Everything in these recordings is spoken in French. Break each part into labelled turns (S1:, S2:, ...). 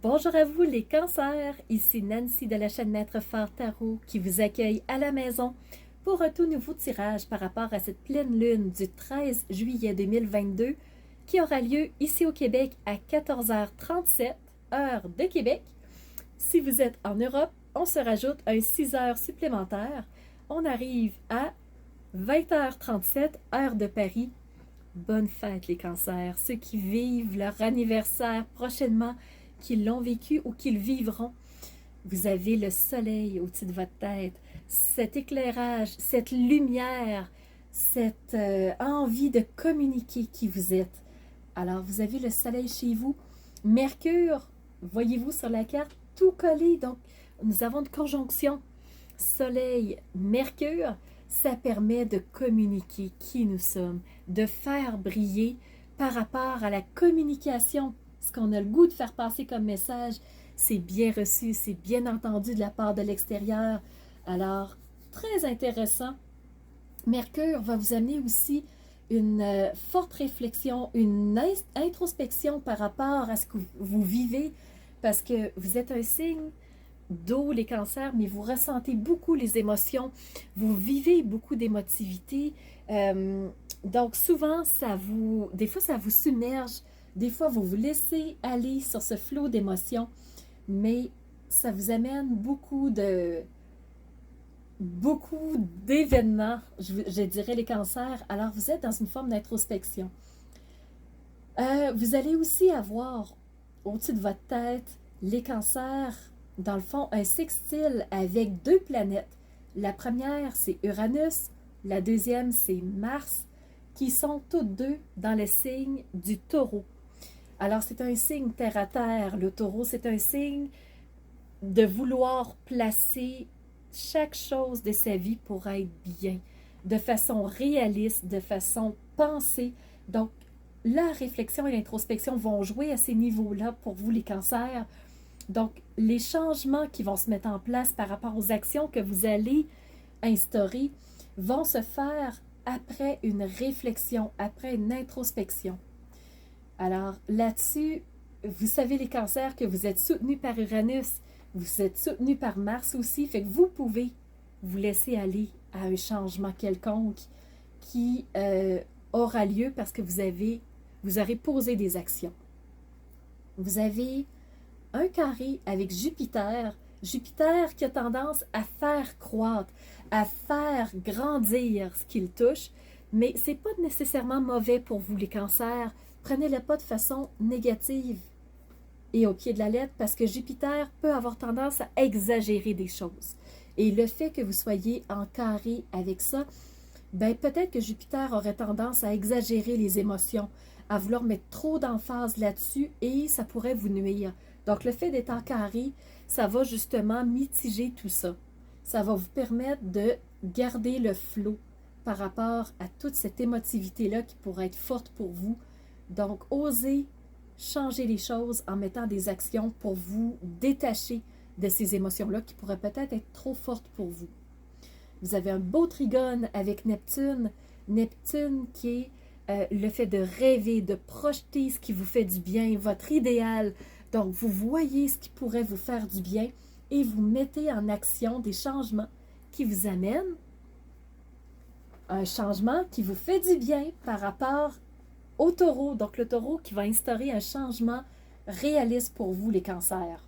S1: Bonjour à vous les cancers, ici Nancy de la chaîne Maître Phare Tarot qui vous accueille à la maison pour un tout nouveau tirage par rapport à cette pleine lune du 13 juillet 2022 qui aura lieu ici au Québec à 14h37, heure de Québec. Si vous êtes en Europe, on se rajoute un 6 heures supplémentaires. On arrive à 20h37, heure de Paris. Bonne fête les cancers, ceux qui vivent leur anniversaire prochainement, qui l'ont vécu ou qui le vivront. Vous avez le soleil au-dessus de votre tête, cet éclairage, cette lumière, cette envie de communiquer qui vous êtes. Alors, vous avez le soleil chez vous. Mercure, voyez-vous sur la carte, tout collé. Donc, nous avons une conjonction Soleil-Mercure. Ça permet de communiquer qui nous sommes, de faire briller par rapport à la communication. Ce qu'on a le goût de faire passer comme message, c'est bien reçu, c'est bien entendu de la part de l'extérieur. Alors, très intéressant. Mercure va vous amener aussi une forte réflexion, une introspection par rapport à ce que vous vivez, parce que vous êtes un signe d'eau, les cancers, mais vous ressentez beaucoup les émotions, vous vivez beaucoup d'émotivité. Donc souvent, des fois, ça vous submerge, des fois, vous vous laissez aller sur ce flot d'émotions, mais ça vous amène beaucoup d'événements, je dirais les cancers. Alors, vous êtes dans une forme d'introspection. Vous allez aussi avoir au-dessus de votre tête les cancers, dans le fond, un sextile avec deux planètes. La première, c'est Uranus. La deuxième, c'est Mars, qui sont toutes deux dans le signe du taureau. Alors, c'est un signe terre à terre. Le taureau, c'est un signe de vouloir placer chaque chose de sa vie pour être bien, de façon réaliste, de façon pensée. Donc, la réflexion et l'introspection vont jouer à ces niveaux-là pour vous, les cancers. Donc, les changements qui vont se mettre en place par rapport aux actions que vous allez instaurer vont se faire après une réflexion, après une introspection. Alors, là-dessus, vous savez, les cancers, que vous êtes soutenus par Uranus, vous êtes soutenus par Mars aussi, fait que vous pouvez vous laisser aller à un changement quelconque qui aura lieu parce que vous aurez posé des actions. Vous avez un carré avec Jupiter. Jupiter qui a tendance à faire croître, à faire grandir ce qu'il touche, mais c'est pas nécessairement mauvais pour vous, les cancers. Prenez-le pas de façon négative et au pied de la lettre, parce que Jupiter peut avoir tendance à exagérer des choses. Et le fait que vous soyez en carré avec ça, ben peut-être que Jupiter aurait tendance à exagérer les émotions, à vouloir mettre trop d'emphase là-dessus et ça pourrait vous nuire. Donc le fait d'être en carré, ça va justement mitiger tout ça. Ça va vous permettre de garder le flot par rapport à toute cette émotivité-là qui pourrait être forte pour vous. Donc osez changer les choses en mettant des actions pour vous détacher de ces émotions-là qui pourraient peut-être être trop fortes pour vous. Vous avez un beau trigone avec Neptune. Neptune qui est le fait de rêver, de projeter ce qui vous fait du bien, votre idéal. Donc, vous voyez ce qui pourrait vous faire du bien et vous mettez en action des changements qui vous amènent un changement qui vous fait du bien par rapport au taureau. Donc, le taureau qui va instaurer un changement réaliste pour vous, les cancers.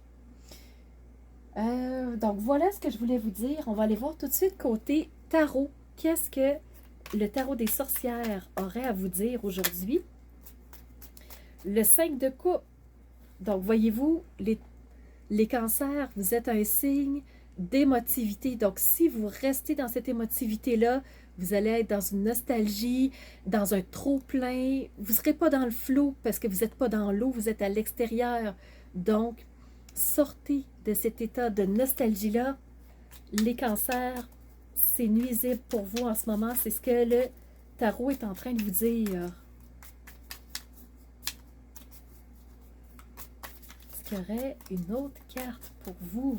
S1: Donc, voilà ce que je voulais vous dire. On va aller voir tout de suite côté tarot. Qu'est-ce que le tarot des sorcières aurait à vous dire aujourd'hui? Le 5 de coupe. Donc, voyez-vous, les cancers, vous êtes un signe d'émotivité. Donc, si vous restez dans cette émotivité-là, vous allez être dans une nostalgie, dans un trop-plein. Vous ne serez pas dans le flot parce que vous n'êtes pas dans l'eau, vous êtes à l'extérieur. Donc, sortez de cet état de nostalgie-là. Les cancers, c'est nuisible pour vous en ce moment. C'est ce que le tarot est en train de vous dire. Est-ce qu'il y aurait une autre carte pour vous?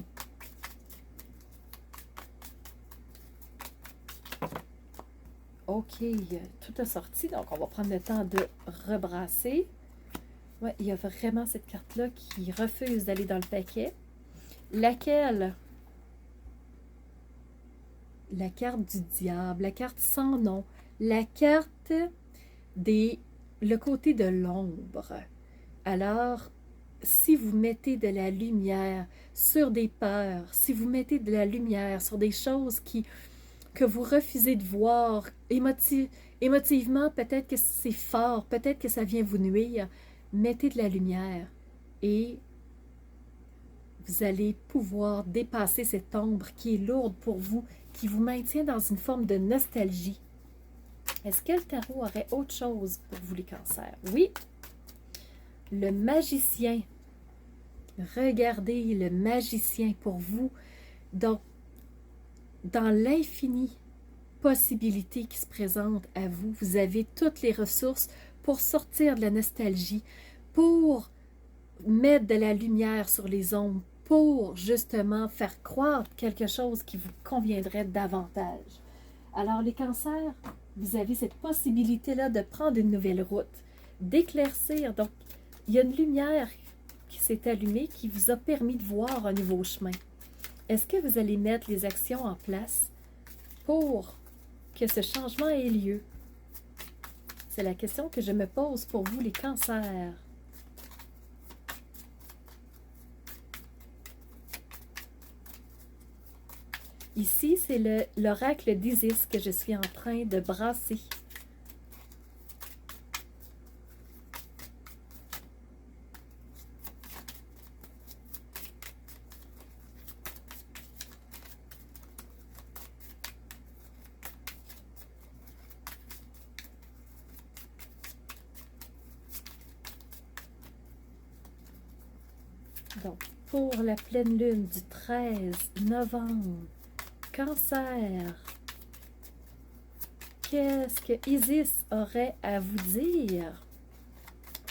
S1: OK, tout a sorti, donc on va prendre le temps de rebrasser. Ouais, il y a vraiment cette carte-là qui refuse d'aller dans le paquet. Laquelle? La carte du diable, la carte sans nom, la carte des... le côté de l'ombre. Alors, si vous mettez de la lumière sur des peurs, si vous mettez de la lumière sur des choses que vous refusez de voir, émotivement, peut-être que c'est fort, peut-être que ça vient vous nuire, mettez de la lumière et vous allez pouvoir dépasser cette ombre qui est lourde pour vous, qui vous maintient dans une forme de nostalgie. Est-ce que le tarot aurait autre chose pour vous les cancers? Oui, le magicien. Regardez le magicien pour vous. Donc, dans l'infini possibilité qui se présente à vous, vous avez toutes les ressources pour sortir de la nostalgie, pour mettre de la lumière sur les ombres, pour justement faire croître quelque chose qui vous conviendrait davantage. Alors les cancers, vous avez cette possibilité-là de prendre une nouvelle route, d'éclaircir. Donc, il y a une lumière qui s'est allumée qui vous a permis de voir un nouveau chemin. Est-ce que vous allez mettre les actions en place pour que ce changement ait lieu? C'est la question que je me pose pour vous, les cancers. Ici, c'est l'oracle d'Isis que je suis en train de brasser. Donc, pour la pleine lune du 13 novembre, Cancer, qu'est-ce que Isis aurait à vous dire?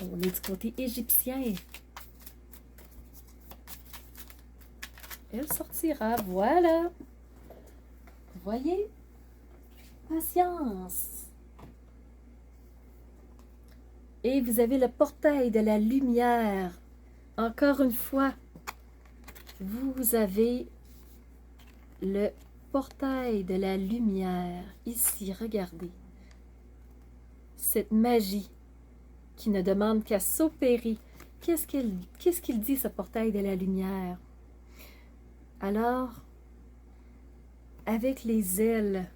S1: On est du côté égyptien. Elle sortira, voilà. Voyez? Patience. Et vous avez le portail de la lumière. Encore une fois, vous avez le portail de la lumière. Ici, regardez. Cette magie qui ne demande qu'à s'opérer. Qu'est-ce qu'il dit, ce portail de la lumière? Alors, avec les ailes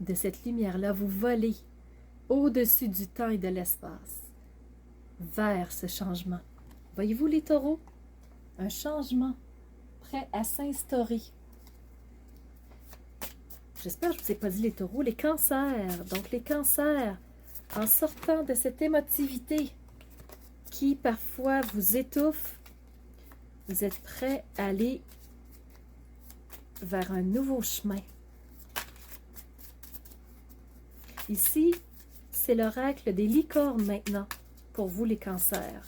S1: de cette lumière-là, vous volez au-dessus du temps et de l'espace vers ce changement. Voyez-vous les taureaux? Un changement prêt à s'instaurer. J'espère que je ne vous ai pas dit les taureaux, les cancers. Donc les cancers, en sortant de cette émotivité qui parfois vous étouffe, vous êtes prêts à aller vers un nouveau chemin. Ici, c'est l'oracle des licornes maintenant, pour vous les cancers.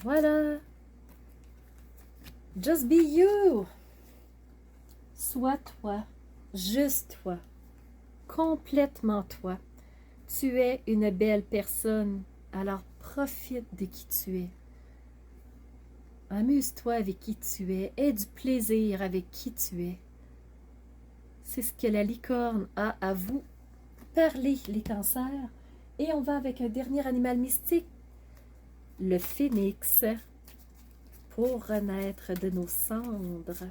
S1: Voilà. Just be you. Sois toi, juste toi, complètement toi. Tu es une belle personne, alors profite de qui tu es. Amuse-toi avec qui tu es, aie du plaisir avec qui tu es. C'est ce que la licorne a à vous parler, les cancers. Et on va avec un dernier animal mystique, le phénix, pour renaître de nos cendres.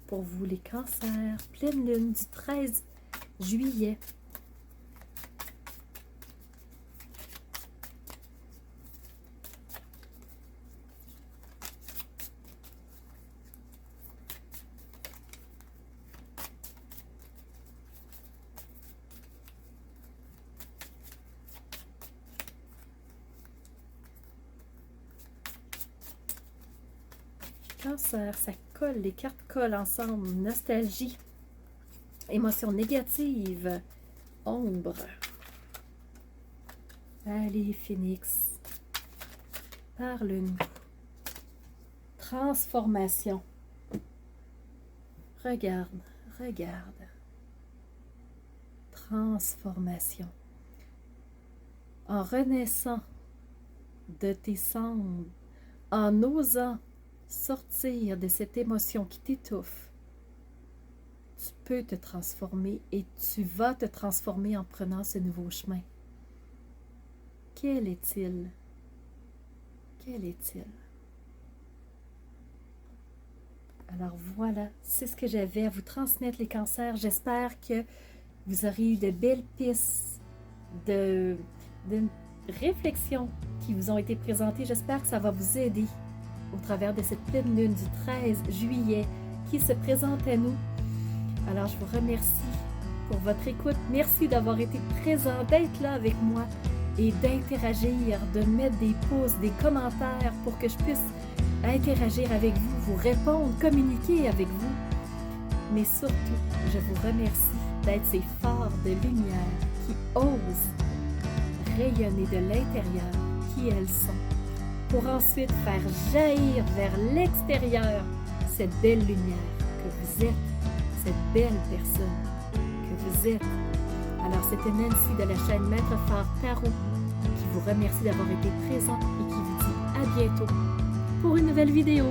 S1: Pour vous les cancers, pleine lune du 13 juillet. Cancer, ça colle, les cartes collent ensemble. Nostalgie, émotion négative, ombre. Allez, Phénix, parle-nous. Transformation. Regarde, regarde. Transformation. En renaissant de tes cendres, en osant sortir de cette émotion qui t'étouffe, tu peux te transformer et tu vas te transformer en prenant ce nouveau chemin. Quel est-il? Quel est-il? Alors voilà, c'est ce que j'avais à vous transmettre, les cancers. J'espère que vous aurez eu de belles pistes de réflexions qui vous ont été présentées. J'espère que ça va vous aider au travers de cette pleine lune du 13 juillet qui se présente à nous. Alors, je vous remercie pour votre écoute. Merci d'avoir été présent, d'être là avec moi et d'interagir, de mettre des pouces, des commentaires pour que je puisse interagir avec vous, vous répondre, communiquer avec vous. Mais surtout, je vous remercie d'être ces phares de lumière qui osent rayonner de l'intérieur qui elles sont, pour ensuite faire jaillir vers l'extérieur cette belle lumière que vous êtes, cette belle personne que vous êtes. Alors, c'était Nancy de la chaîne Maître Phare Tarot qui vous remercie d'avoir été présent et qui vous dit à bientôt pour une nouvelle vidéo.